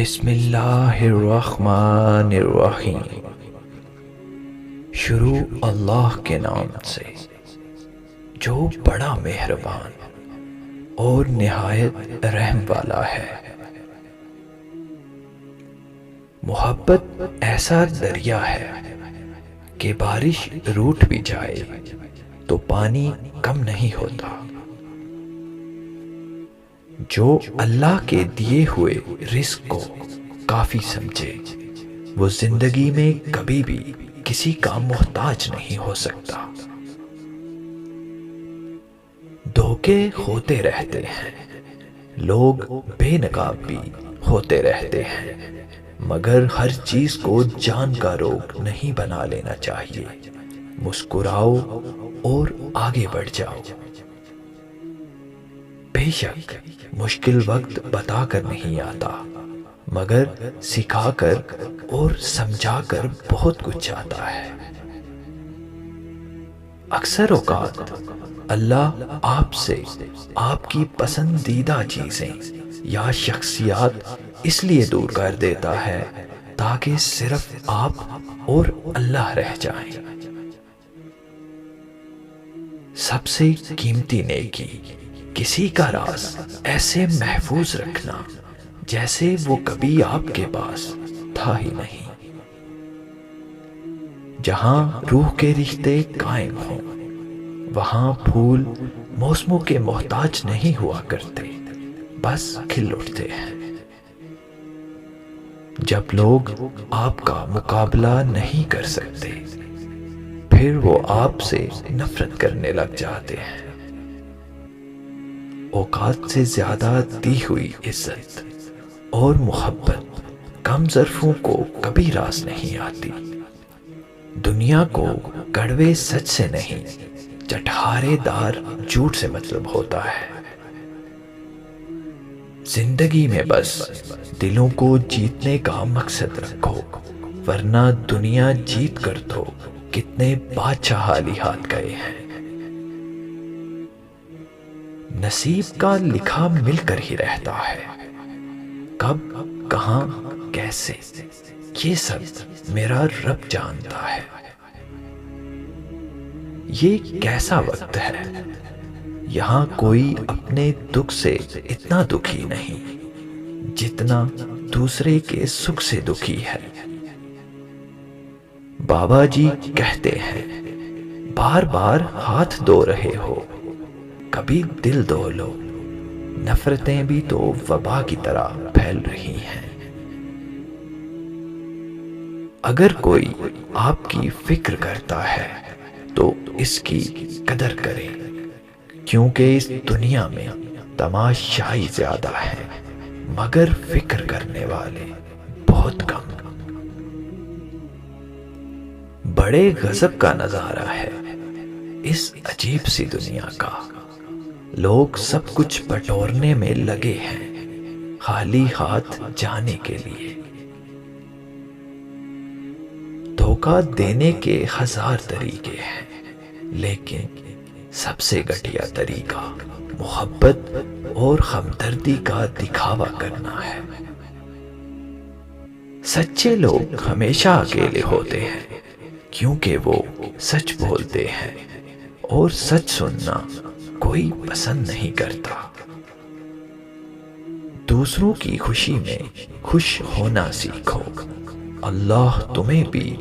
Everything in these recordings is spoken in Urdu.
بسم اللہ الرحمن الرحیم۔ شروع اللہ کے نام سے جو بڑا مہربان اور نہایت رحم والا ہے۔ محبت ایسا دریا ہے کہ بارش روٹ بھی جائے تو پانی کم نہیں ہوتا۔ جو اللہ کے دیے ہوئے رزق کو کافی سمجھے وہ زندگی میں کبھی بھی کسی کا محتاج نہیں ہو سکتا۔ دھوکے ہوتے رہتے ہیں، لوگ بے نقاب بھی ہوتے رہتے ہیں، مگر ہر چیز کو جان کا روگ نہیں بنا لینا چاہیے۔ مسکراؤ اور آگے بڑھ جاؤ۔ بے شک مشکل وقت بتا کر نہیں آتا، مگر سکھا کر اور سمجھا کر بہت کچھ آتا ہے۔ اکثر اوقات اللہ آپ سے آپ کی پسندیدہ چیزیں یا شخصیات اس لیے دور کر دیتا ہے تاکہ صرف آپ اور اللہ رہ جائیں۔ سب سے قیمتی نیکی کسی کا راز ایسے محفوظ رکھنا جیسے وہ کبھی آپ کے پاس تھا ہی نہیں۔ جہاں روح کے رشتے قائم ہوں وہاں پھول موسموں کے محتاج نہیں ہوا کرتے، بس کھل اٹھتے ہیں۔ جب لوگ آپ کا مقابلہ نہیں کر سکتے پھر وہ آپ سے نفرت کرنے لگ جاتے ہیں۔ اوقات سے زیادہ دی ہوئی عزت اور محبت کم ظرفوں کو کبھی راس نہیں آتی۔ دنیا کو کڑوے سچ سے نہیں، چٹخارے دار جھوٹ سے مطلب ہوتا ہے۔ زندگی میں بس دلوں کو جیتنے کا مقصد رکھو، ورنہ دنیا جیت کر تو کتنے بادشاہ حالی ہاتھ گئے ہیں۔ نصیب کا لکھا مل کر ہی رہتا ہے، کب کہاں کیسے یہ سب میرا رب جانتا ہے۔ یہ کیسا وقت ہے، یہاں کوئی اپنے دکھ سے اتنا دکھی نہیں جتنا دوسرے کے سکھ سے دکھی ہے۔ بابا جی کہتے ہیں بار بار ہاتھ دھو رہے ہو، کبھی دل دھو لو، نفرتیں بھی تو وبا کی طرح پھیل رہی ہیں۔ اگر کوئی آپ کی فکر کرتا ہے تو اس کی قدر کریں، کیونکہ اس دنیا میں تماشائی زیادہ ہے مگر فکر کرنے والے بہت کم۔ بڑے غضب کا نظارہ ہے اس عجیب سی دنیا کا، لوگ سب کچھ بٹورنے میں لگے ہیں خالی ہاتھ جانے کے لیے۔ دھوکہ دینے کے ہزار طریقے ہیں لیکن سب سے گھٹیا طریقہ محبت اور ہمدردی کا دکھاوا کرنا ہے۔ سچے لوگ ہمیشہ اکیلے ہوتے ہیں کیونکہ وہ سچ بولتے ہیں اور سچ سننا کوئی پسند نہیں کرتا۔ دوسروں کی خوشی میں خوش ہونا سیکھو، اللہ تمہیں بھی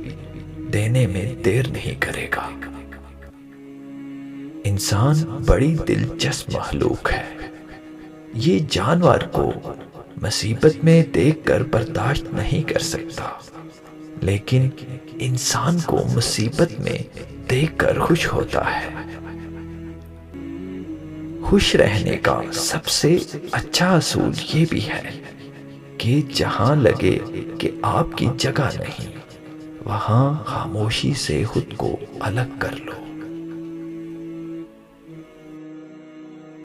دینے میں دیر نہیں کرے گا۔ انسان بڑی دلچسپ مخلوق ہے، یہ جانور کو مصیبت میں دیکھ کر برداشت نہیں کر سکتا، لیکن انسان کو مصیبت میں دیکھ کر خوش ہوتا ہے۔ خوش رہنے کا سب سے اچھا اصول یہ بھی ہے کہ جہاں لگے کہ آپ کی جگہ نہیں وہاں خاموشی سے خود کو الگ کر لو۔